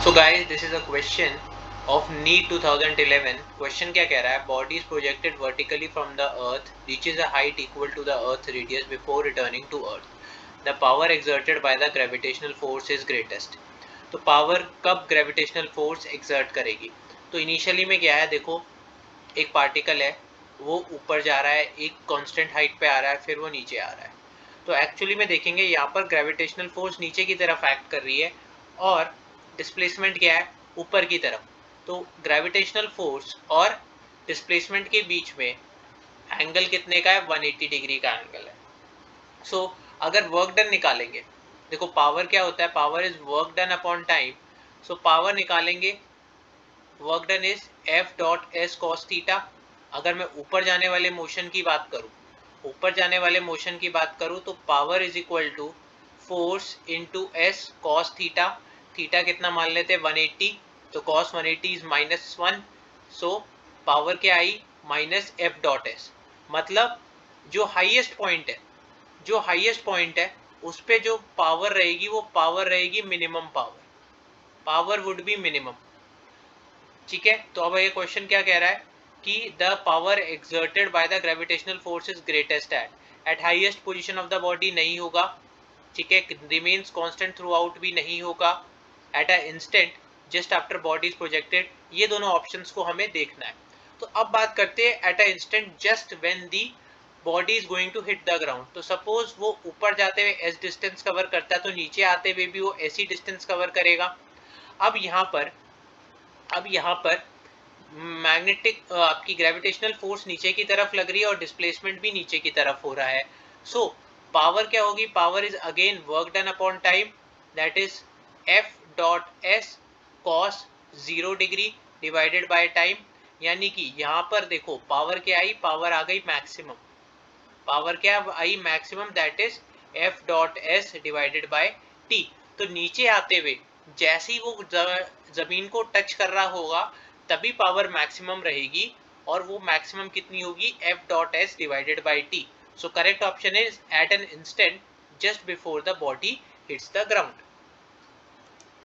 So guys, this is a question of NEET 2011. Question क्या कह रहा है? Body is projected vertically from the earth, reaches a height equal to the earth radius before returning to earth. The power exerted by the gravitational force is greatest. तो power कब gravitational force exert करेगी? तो initially में क्या है, देखो एक particle है, वो ऊपर जा रहा है, एक कांस्टेंट हाइट पे आ रहा है, फिर वो नीचे आ रहा है. तो एक्चुअली में देखेंगे यहाँ पर ग्रेविटेशनल फोर्स नीचे की तरफ एक्ट कर रही है और डिस्प्लेसमेंट क्या है, ऊपर की तरफ. तो ग्रेविटेशनल फोर्स और डिस्प्लेसमेंट के बीच में एंगल कितने का है? 180 डिग्री का एंगल है. सो अगर वर्क डन निकालेंगे, देखो पावर क्या होता है, power is work done upon time. So power निकालेंगे, work done is F dot S cos theta. अगर मैं ऊपर जाने वाले मोशन की बात करूं, तो power is equal to force into S cos theta. Theta कितना मान लेते हैं? 180. तो कॉस 180 इज -1. सो पावर क्या आई? Minus F dot S. मतलब जो हाईएस्ट पॉइंट है उस पे जो पावर रहेगी वो पावर रहेगी minimum power would be minimum. ठीक है. तो अब ये क्वेश्चन क्या कह रहा है कि the power exerted by the gravitational force is greatest eight highest position of the body नहीं होगा. ठीक है. रिमेन्स कांस्टेंट थ्रू आउट भी नहीं होगा. Eight a instant just after body is projected. ये दोनों ऑप्शंस को हमें देखना है. तो अब बात करते हैं at a instant just when the body is going to hit the ground. तो सपोज वो ऊपर जाते हुए एस डिस्टेंस कवर करता है, तो नीचे आते हुए भी वो ऐसी डिस्टेंस कवर करेगा. अब यहाँ पर मैग्नेटिक आपकी ग्रेविटेशनल फोर्स नीचे की तरफ लग रही है और डिस्प्लेसमेंट भी नीचे की तरफ हो रहा है. सो पावर क्या होगी? Power is again work done upon time, that is F dot S cos 0 degree divided by time. यानी कि यहाँ पर देखो पावर क्या आई? पावर आ गई maximum. That is F dot S divided by T. तो नीचे आते हुए जैसे ही वो जमीन को टच कर रहा होगा तभी पावर मैक्सिमम रहेगी, और वो मैक्सिमम कितनी होगी? F dot S divided by T. So correct option is at an instant just before the body hits the ground.